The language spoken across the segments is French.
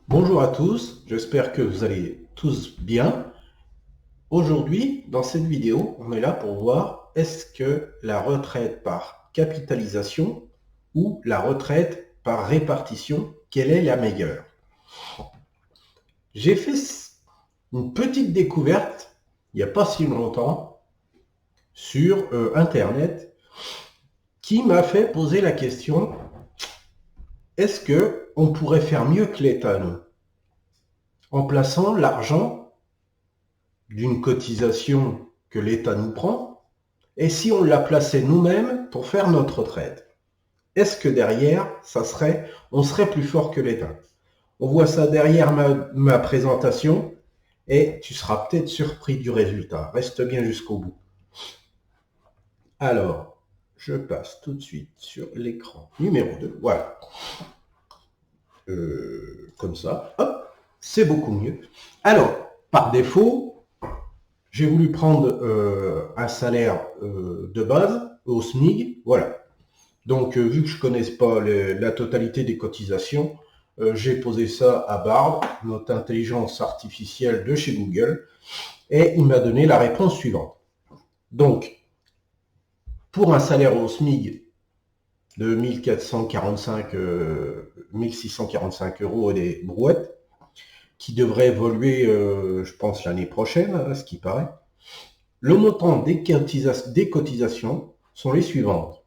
Bonjour à tous, j'espère que vous allez tous bien. Aujourd'hui, dans cette vidéo, on est là pour voir est-ce que la retraite par capitalisation ou la retraite par répartition, quelle est la meilleure? J'ai fait une petite découverte il n'y a pas si longtemps sur Internet qui m'a fait poser la question, est-ce que on pourrait faire mieux que l'État, nous, en plaçant l'argent d'une cotisation que l'État nous prend, et si on la plaçait nous-mêmes pour faire notre retraite? Est-ce que derrière, on serait plus fort que l'État? On voit ça derrière ma présentation et tu seras peut-être surpris du résultat. Reste bien jusqu'au bout. Alors, je passe tout de suite sur l'écran numéro 2. Voilà. Comme ça. Hop, c'est beaucoup mieux. Alors, par défaut, j'ai voulu prendre un salaire de base au SMIC. Voilà. Donc, vu que je ne connais pas la totalité des cotisations, j'ai posé ça à Bard, notre intelligence artificielle de chez Google, et il m'a donné la réponse suivante. Donc, pour un salaire au SMIC de 1645 euros et des brouettes, qui devrait évoluer, je pense, l'année prochaine, à ce qui paraît, le montant des cotisations sont les suivantes.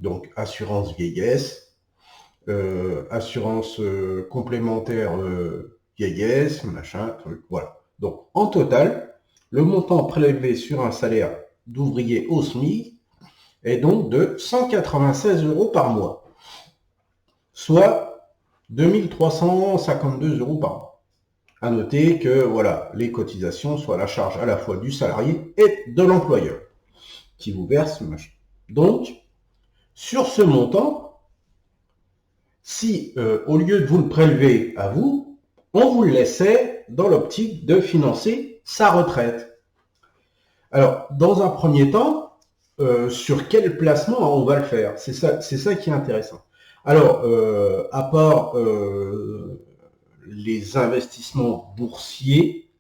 Donc, assurance vieillesse, assurance complémentaire vieillesse, machin, truc, voilà. Donc, en total, le montant prélevé sur un salaire d'ouvrier au SMIC est donc de 196 euros par mois, soit 2352 euros par mois. À noter que, voilà, les cotisations sont à la charge à la fois du salarié et de l'employeur, qui vous verse, machin. Donc, sur ce montant, si au lieu de vous le prélever à vous, on vous le laissait dans l'optique de financer sa retraite. Alors, dans un premier temps, sur quel placement on va le faire? C'est ça qui est intéressant. Alors, à part les investissements boursiers,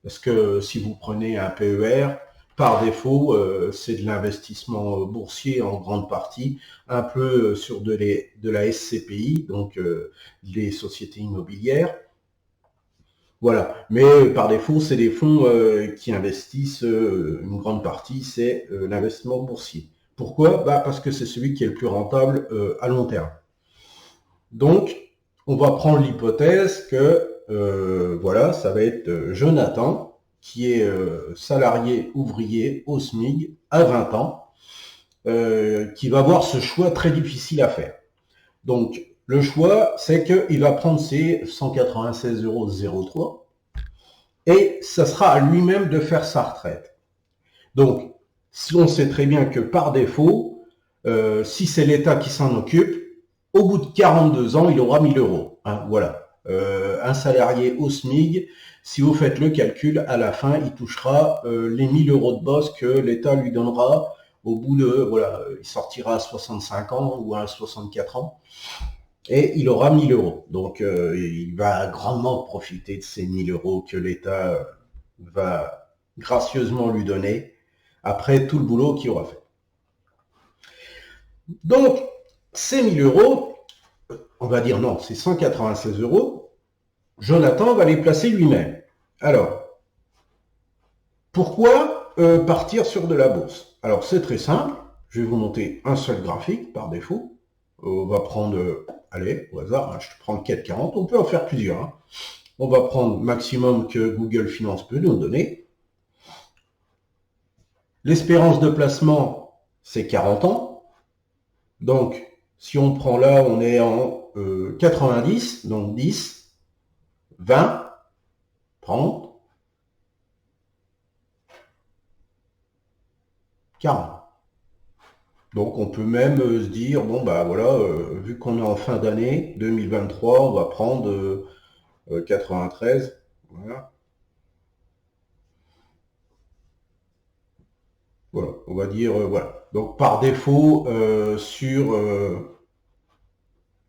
parce que si vous prenez un PER, par défaut, c'est de l'investissement boursier en grande partie, un peu sur de la SCPI, donc les sociétés immobilières. Voilà. Mais par défaut, c'est des fonds qui investissent, une grande partie, c'est l'investissement boursier. Pourquoi? Parce que c'est celui qui est le plus rentable à long terme. Donc, on va prendre l'hypothèse que voilà, ça va être Jonathan, qui est salarié ouvrier au SMIC à 20 ans, qui va avoir ce choix très difficile à faire. Donc, le choix, c'est qu'il va prendre ses 196,03 euros et ça sera à lui-même de faire sa retraite. Donc, si on sait très bien que par défaut, si c'est l'État qui s'en occupe, au bout de 42 ans, il aura 1000 euros. Hein, voilà. Un salarié au SMIC, si vous faites le calcul, à la fin, il touchera les 1000 euros de boss que l'État lui donnera au bout de, voilà, il sortira à 65 ans ou à 64 ans et il aura 1000 euros. Donc, il va grandement profiter de ces 1000 euros que l'État va gracieusement lui donner après tout le boulot qu'il aura fait. Donc, ces 1000 euros, on va dire non, c'est 196 euros, Jonathan va les placer lui-même. Alors, pourquoi partir sur de la bourse? Alors, c'est très simple, je vais vous monter un seul graphique par défaut. On va prendre, allez, au hasard, hein, je prends le 440, on peut en faire plusieurs. Hein. On va prendre maximum que Google Finance peut nous donner. L'espérance de placement, c'est 40 ans. Donc, si on prend là, on est en 90, donc 10, 20, 30, 40. Donc, on peut même se dire, bon, bah voilà, vu qu'on est en fin d'année 2023, on va prendre 93. Voilà. Voilà, on va dire, voilà. Donc, par défaut, sur...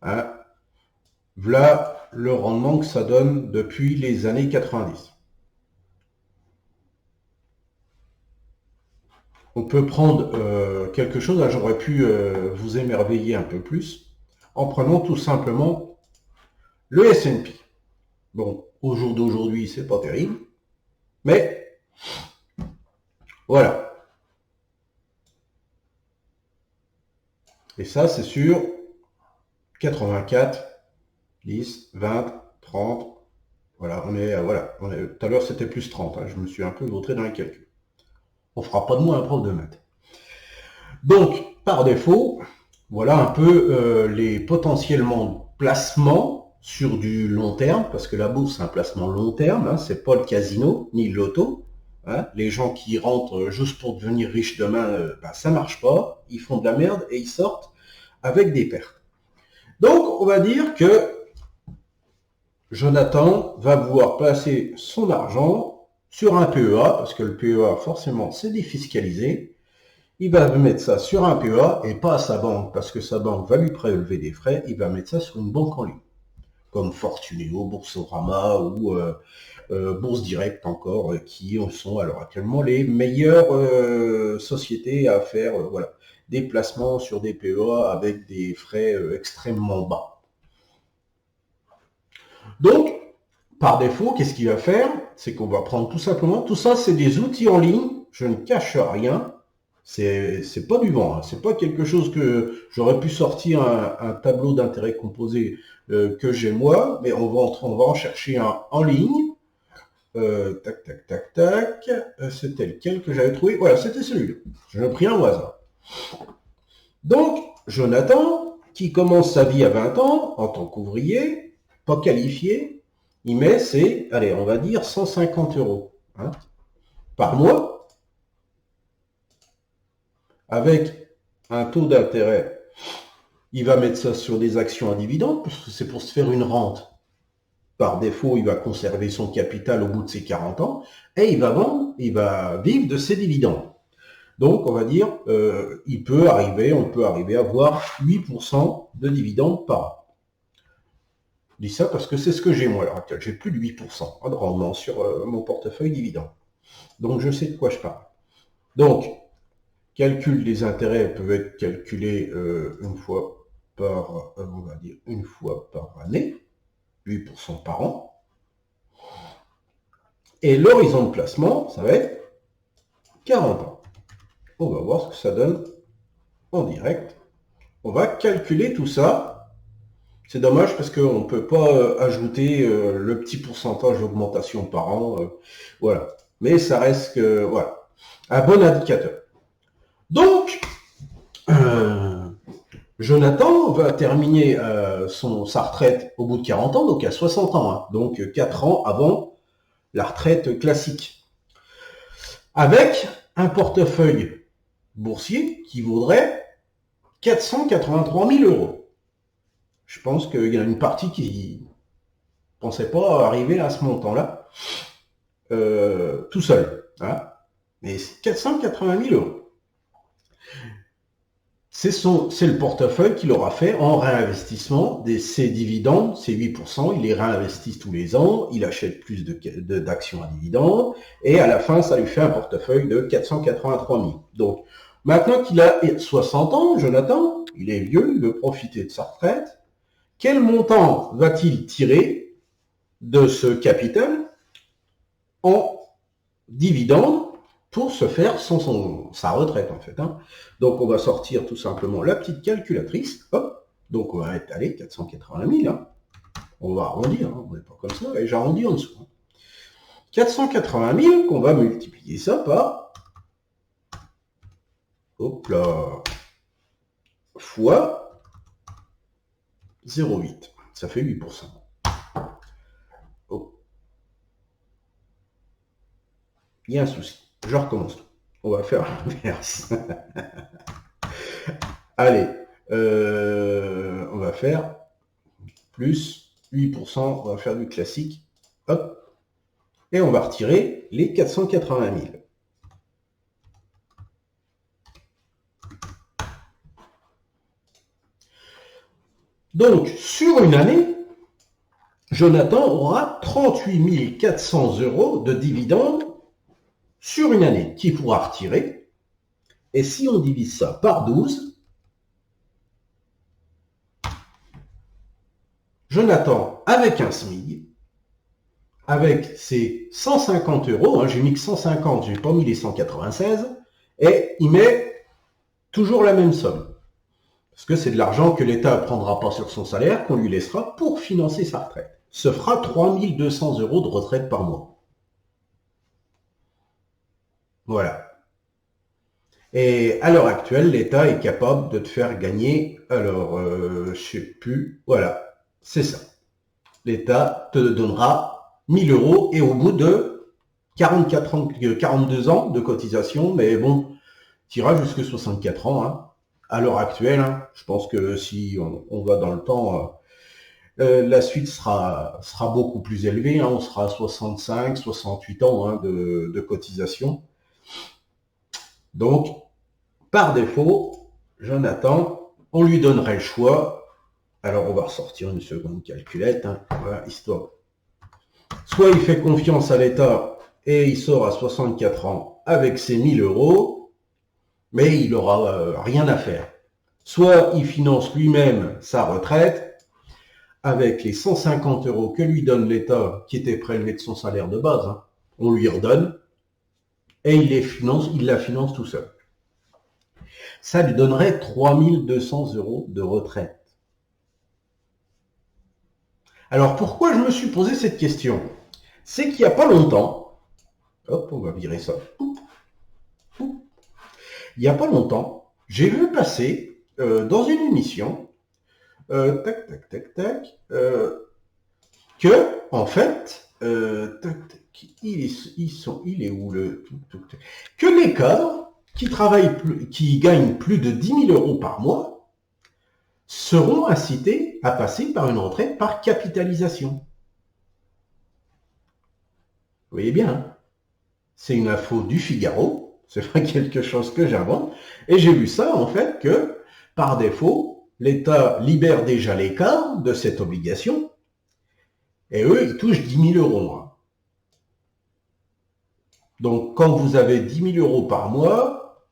hein, voilà le rendement que ça donne depuis les années 90. On peut prendre quelque chose, là j'aurais pu vous émerveiller un peu plus, en prenant tout simplement le S&P. Bon, au jour d'aujourd'hui, c'est pas terrible, mais voilà. Et ça, c'est sur 84, 10, 20, 30. Voilà, tout à l'heure, c'était plus 30. Hein, je me suis un peu vautré dans les calculs. On fera pas de moi un prof de maths. Donc, par défaut, voilà un peu les potentiellement placements sur du long terme, parce que la bourse, c'est un placement long terme, hein, c'est pas le casino, ni le loto. Hein. Les gens qui rentrent juste pour devenir riches demain, ça marche pas, ils font de la merde et ils sortent avec des pertes. Donc, on va dire que Jonathan va vouloir placer son argent sur un PEA, parce que le PEA, forcément, c'est défiscalisé. Il va mettre ça sur un PEA et pas à sa banque, parce que sa banque va lui prélever des frais. Il va mettre ça sur une banque en ligne, comme Fortuneo, Boursorama ou Bourse Direct encore, qui sont alors actuellement les meilleures sociétés à faire voilà, des placements sur des PEA avec des frais extrêmement bas. Donc, par défaut, qu'est-ce qu'il va faire? C'est qu'on va prendre tout simplement, tout ça, c'est des outils en ligne, je ne cache rien, c'est pas du vent, hein. C'est pas quelque chose que j'aurais pu sortir un tableau d'intérêt composé que j'ai moi, mais on va en chercher un en ligne. Tac, tac, tac, tac. C'était lequel que j'avais trouvé? Voilà, c'était celui-là. J'en ai pris un au hasard. Donc, Jonathan, qui commence sa vie à 20 ans, en tant qu'ouvrier, pas qualifié, il met ses, allez, on va dire 150 € hein, par mois, avec un taux d'intérêt. Il va mettre ça sur des actions à dividendes, parce que c'est pour se faire une rente. Par défaut, il va conserver son capital au bout de ses 40 ans, et il va vendre, il va vivre de ses dividendes. Donc, on va dire, on peut arriver à avoir 8% de dividendes par an. Je dis ça parce que c'est ce que j'ai moi à l'heure actuelle. J'ai plus de 8% de rendement sur mon portefeuille dividende. Donc, je sais de quoi je parle. Donc, calcul des intérêts peuvent être calculés une fois par année, 8% par an. Et l'horizon de placement, ça va être 40 ans. On va voir ce que ça donne en direct. On va calculer tout ça. C'est dommage parce qu'on ne peut pas ajouter le petit pourcentage d'augmentation par an. Voilà. Mais ça reste que, voilà, un bon indicateur. Donc, Jonathan va terminer sa retraite au bout de 40 ans, donc à 60 ans. Hein, donc 4 ans avant la retraite classique. Avec un portefeuille boursier qui vaudrait 483 000 €. Je pense qu'il y a une partie qui ne pensait pas arriver à ce montant-là tout seul. Hein. Mais 480 000 €. C'est le portefeuille qu'il aura fait en réinvestissement ses dividendes, ses 8%, il les réinvestit tous les ans, il achète plus d'actions à dividendes, et à la fin, ça lui fait un portefeuille de 483 000. Donc, maintenant qu'il a 60 ans, Jonathan, il est vieux, il veut profiter de sa retraite, quel montant va-t-il tirer de ce capital en dividendes pour se faire sa retraite, en fait. Hein. Donc, on va sortir tout simplement la petite calculatrice. Hop. Donc, on va être allé 480 000. Hein. On va arrondir. Hein. On n'est pas comme ça. Et j'arrondis en dessous. Hein. 480 000, qu'on va multiplier ça par... Hop là. Fois 0,8. Ça fait 8%. Oh. Il y a un souci. Je recommence. On va faire l'inverse. Allez, on va faire plus 8%, on va faire du classique. Hop. Et on va retirer les 480 000. Donc, sur une année, Jonathan aura 38 400 € de dividendes sur une année qu'il pourra retirer. Et si on divise ça par 12, Jonathan, avec un SMIC, avec ses 150 €, j'ai mis que 150, j'ai pas mis les 196, et il met toujours la même somme. Parce que c'est de l'argent que l'État ne prendra pas sur son salaire, qu'on lui laissera pour financer sa retraite. Se fera 3200 € de retraite par mois. Voilà. Et à l'heure actuelle, l'État est capable de te faire gagner, alors, je sais plus, voilà, c'est ça. L'État te donnera 1000 € et au bout de 42 ans de cotisation, mais bon, tu iras jusque 64 ans, hein. À l'heure actuelle, hein, je pense que si on va dans le temps, la suite sera beaucoup plus élevée, hein, on sera à 65, 68 ans, hein, de cotisation. Donc, par défaut, Jonathan, on lui donnerait le choix. Alors, on va ressortir une seconde calculette, hein, voilà, histoire. Soit il fait confiance à l'État et il sort à 64 ans avec ses 1000 €, mais il n'aura rien à faire. Soit il finance lui-même sa retraite avec les 150 € que lui donne l'État, qui était prélevé de son salaire de base, hein, on lui redonne, et il la finance tout seul. Ça lui donnerait 3200 € de retraite. Alors pourquoi je me suis posé cette question? C'est qu'il n'y a pas longtemps, hop, on va virer ça. Il n'y a pas longtemps, j'ai vu passer dans une émission, que, en fait, il est où le... Que les cadres qui gagnent plus de 10 000 € par mois seront incités à passer par une retraite par capitalisation. Vous voyez bien, hein, c'est une info du Figaro, c'est pas quelque chose que j'invente, et j'ai vu ça, en fait, que, par défaut, l'État libère déjà les cadres de cette obligation, et eux, ils touchent 10 000 €. Hein. Donc, quand vous avez 10 000 € par mois,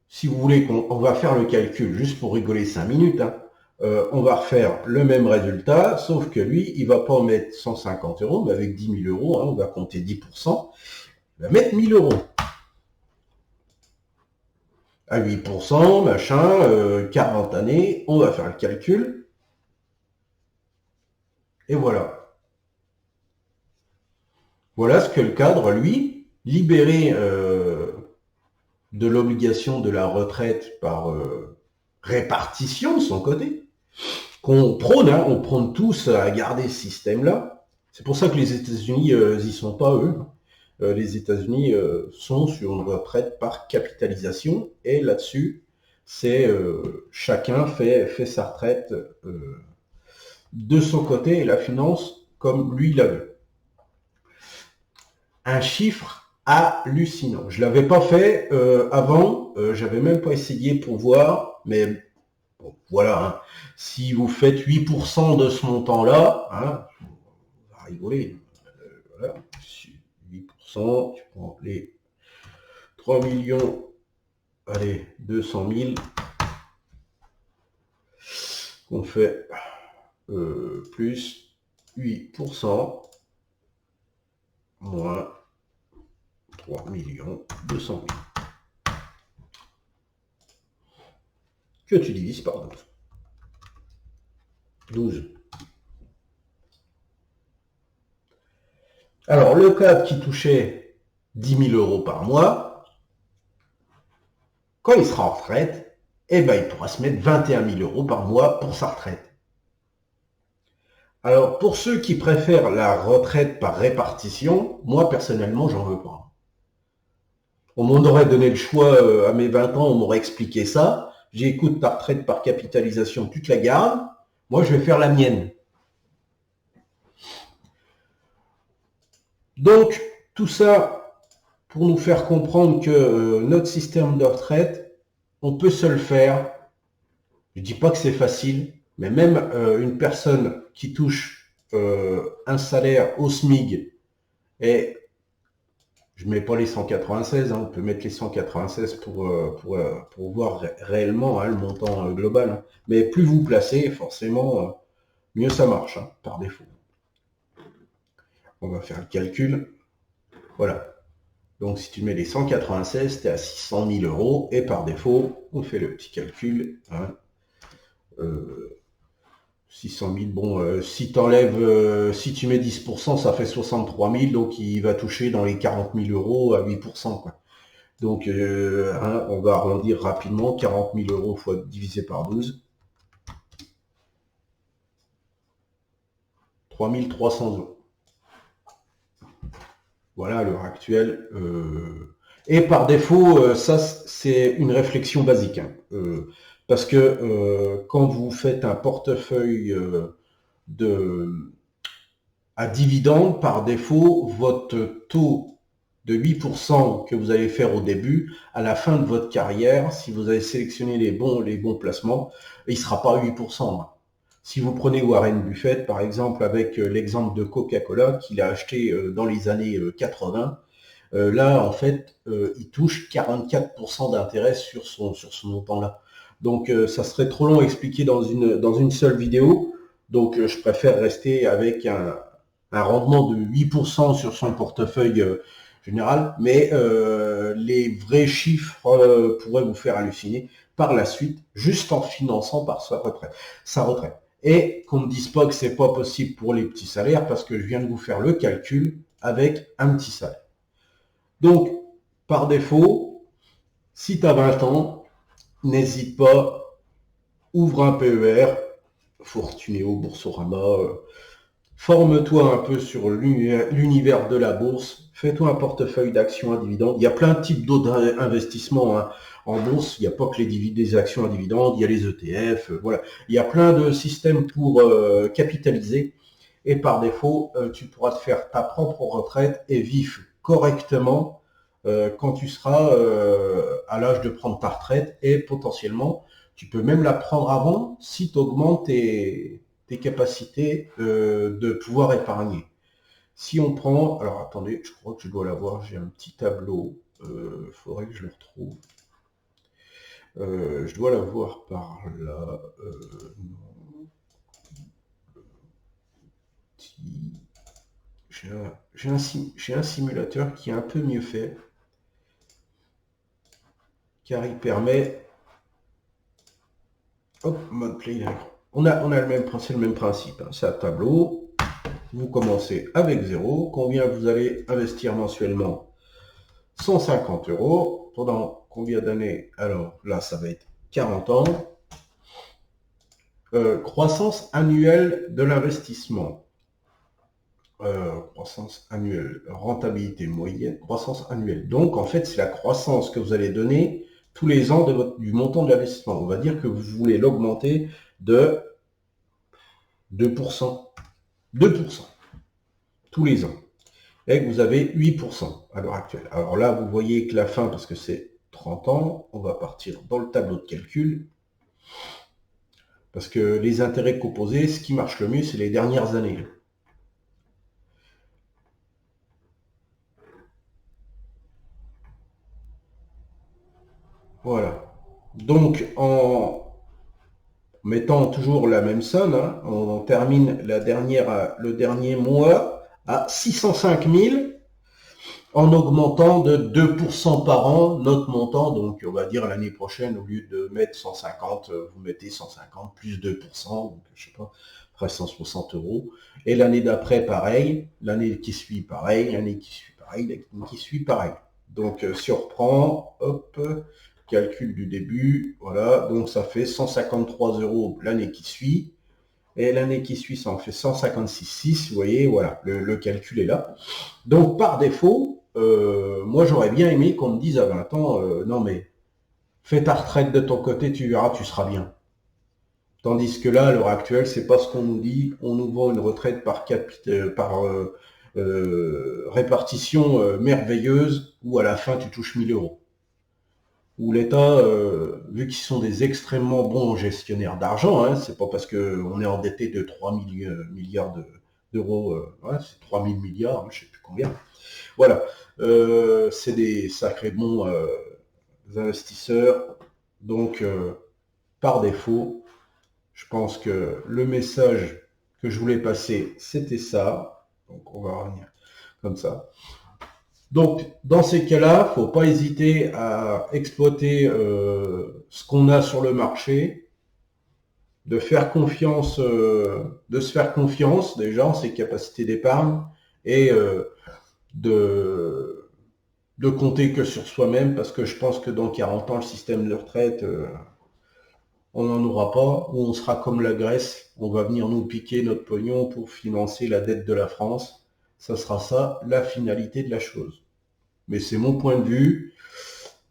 si vous voulez qu'on va faire le calcul, juste pour rigoler 5 minutes, hein, on va refaire le même résultat, sauf que lui, il va pas mettre 150 €, mais avec 10 000 €, hein, on va compter 10%, il va mettre 1000 €. À 8%, machin, 40 années, on va faire le calcul. Et voilà. Voilà ce que le cadre, lui, libéré de l'obligation de la retraite par répartition de son côté, qu'on prône, hein, on prône tous à garder ce système-là. C'est pour ça que les États-Unis, y sont pas, eux. Les États-Unis sont sur une retraite par capitalisation, et là-dessus, c'est chacun fait sa retraite de son côté et la finance comme lui l'a veut. Un chiffre hallucinant. Je l'avais pas fait avant, j'avais même pas essayé pour voir, mais bon, voilà. Hein. Si vous faites 8% de ce montant-là, hein, on va rigoler. Voilà. 8%, tu prends les 3 millions, allez, 200 000, on fait plus 8%, moins 3 200 000, que tu divises par 12. 12. Alors, le cadre qui touchait 10 000 € par mois, quand il sera en retraite, eh ben, il pourra se mettre 21 000 € par mois pour sa retraite. Alors, pour ceux qui préfèrent la retraite par répartition, moi, personnellement, j'en veux pas. On m'en aurait donné le choix à mes 20 ans, on m'aurait expliqué ça. J'ai écoute, ta retraite par capitalisation, tu te la gardes. Moi, je vais faire la mienne. Donc, tout ça pour nous faire comprendre que notre système de retraite, on peut se le faire. Je ne dis pas que c'est facile, mais même une personne qui touche un salaire au SMIC et je mets pas les 196, hein, on peut mettre les 196 pour voir réellement hein, le montant global. Hein. Mais plus vous placez, forcément, mieux ça marche, hein, par défaut. On va faire le calcul. Voilà. Donc si tu mets les 196, tu es à 600 000 euros. Et par défaut, on fait le petit calcul. Hein, 600 000, bon, si si tu mets 10%, ça fait 63 000, donc il va toucher dans les 40 000 euros à 8%. Quoi. Donc, hein, on va arrondir rapidement, 40 000 euros fois divisé par 12. 3 300 euros. Voilà, à l'heure actuelle. Et par défaut, ça, c'est une réflexion basique. Hein. Parce que quand vous faites un portefeuille à dividende, par défaut, votre taux de 8% que vous allez faire au début, à la fin de votre carrière, si vous avez sélectionné les bons placements, il ne sera pas 8%. Hein. Si vous prenez Warren Buffett, par exemple, avec l'exemple de Coca-Cola qu'il a acheté dans les années 80, là, en fait, il touche 44% d'intérêt sur son montant-là. Donc, ça serait trop long à expliquer dans une seule vidéo. Donc, je préfère rester avec un rendement de 8% sur son portefeuille général. Mais les vrais chiffres pourraient vous faire halluciner par la suite, juste en finançant par sa retraite. Et qu'on ne dise pas que c'est pas possible pour les petits salaires, parce que je viens de vous faire le calcul avec un petit salaire. Donc, par défaut, si tu as 20 ans, n'hésite pas, ouvre un PER, Fortunéo, Boursorama, forme-toi un peu sur l'univers de la bourse, fais-toi un portefeuille d'actions à dividendes. Il y a plein de types d'autres investissements hein. En bourse, il n'y a pas que des actions à dividendes, il y a les ETF, voilà. Il y a plein de systèmes pour capitaliser et par défaut, tu pourras te faire ta propre retraite et vivre correctement quand tu seras à l'âge de prendre ta retraite et potentiellement, tu peux même la prendre avant si tu augmentes tes capacités de pouvoir épargner. Si on prend, alors attendez, je crois que je dois l'avoir, j'ai un petit tableau, faudrait que je le retrouve. Je dois l'avoir par là. J'ai un simulateur qui est un peu mieux fait, car il permet. Hop, mode play. On a le même principe. Hein. C'est un tableau. Vous commencez avec 0. Combien vous allez investir mensuellement? 150 euros. Pendant combien d'années? Alors là, ça va être 40 ans. Croissance annuelle de l'investissement. Croissance annuelle, rentabilité moyenne, croissance annuelle. Donc, en fait, c'est la croissance que vous allez donner tous les ans du montant de l'investissement. On va dire que vous voulez l'augmenter de 2%. 2% tous les ans. Et que vous avez 8% à l'heure actuelle. Alors là, vous voyez que la fin, parce que c'est 30 ans, on va partir dans le tableau de calcul. Parce que les intérêts composés, ce qui marche le mieux, c'est les dernières années. Voilà. Donc, en mettant toujours la même somme, hein, on termine le dernier mois à 605 000 en augmentant de 2% par an notre montant. Donc, on va dire l'année prochaine, au lieu de mettre 150, vous mettez 150 plus 2%, donc je sais pas, après 160 euros. Et l'année d'après, pareil. L'année qui suit, pareil. L'année qui suit, pareil. L'année qui suit, pareil. Donc, si on reprend, hop, calcul du début, voilà. Donc, ça fait 153 euros l'année qui suit. Et l'année qui suit, ça en fait 156,6. Vous voyez, voilà, le calcul est là. Donc, par défaut, moi, j'aurais bien aimé qu'on me dise à 20 ans, non mais, fais ta retraite de ton côté, tu verras, tu seras bien. Tandis que là, à l'heure actuelle, c'est pas ce qu'on nous dit. On nous vend une retraite par répartition merveilleuse, où à la fin, tu touches 1000 euros. Où l'État, vu qu'ils sont des extrêmement bons gestionnaires d'argent, hein, c'est pas parce qu'on est endetté de 3 milliards d'euros, ouais, c'est 3000 milliards, je ne sais plus combien. Voilà, c'est des sacrés bons investisseurs. Donc, par défaut, je pense que le message que je voulais passer, c'était ça. Donc, on va revenir comme ça. Donc, dans ces cas-là, faut pas hésiter à exploiter ce qu'on a sur le marché, de faire confiance, de se faire confiance déjà en ses capacités d'épargne et de compter que sur soi-même, parce que je pense que dans 40 ans, le système de retraite, on n'en aura pas, ou on sera comme la Grèce, on va venir nous piquer notre pognon pour financer la dette de la France. Ça sera ça, la finalité de la chose. Mais c'est mon point de vue.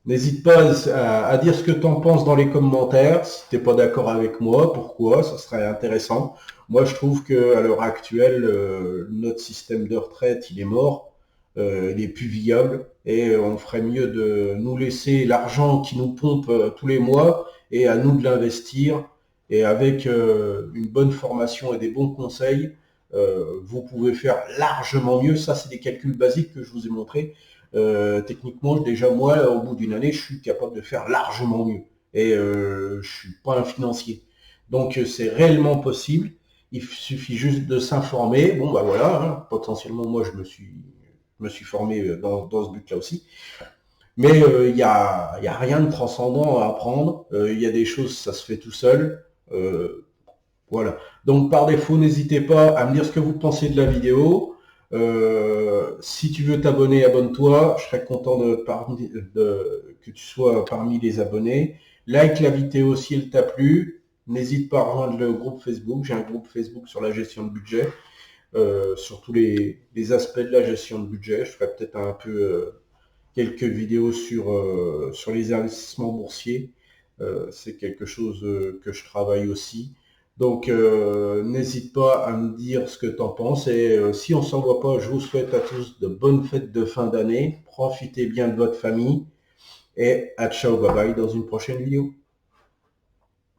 N'hésite pas à dire ce que tu en penses dans les commentaires. Si tu n'es pas d'accord avec moi, pourquoi, ça serait intéressant. Moi, je trouve qu'à l'heure actuelle, notre système de retraite, il est mort. Il est plus viable. Et on ferait mieux de nous laisser l'argent qui nous pompe tous les mois et à nous de l'investir. Et avec une bonne formation et des bons conseils, vous pouvez faire largement mieux. Ça, c'est des calculs basiques que je vous ai montrés. Techniquement, déjà moi, au bout d'une année, je suis capable de faire largement mieux. Et je suis pas un financier. Donc c'est réellement possible. Il suffit juste de s'informer. Bon bah voilà, hein, potentiellement moi je me suis formé dans ce but-là aussi. Mais y a rien de transcendant à apprendre. Il y a des choses, ça se fait tout seul. Voilà. Donc par défaut, n'hésitez pas à me dire ce que vous pensez de la vidéo. Si tu veux t'abonner, abonne-toi. Je serais content que tu sois parmi les abonnés. Like la vidéo si elle t'a plu. N'hésite pas à rejoindre le groupe Facebook. J'ai un groupe Facebook sur la gestion de budget, sur tous les aspects de la gestion de budget. Je ferai peut-être un peu quelques vidéos sur les investissements boursiers. C'est quelque chose que je travaille aussi. Donc, n'hésite pas à me dire ce que tu en penses. Et si on ne s'en voit pas, je vous souhaite à tous de bonnes fêtes de fin d'année. Profitez bien de votre famille. Et à ciao, bye bye dans une prochaine vidéo.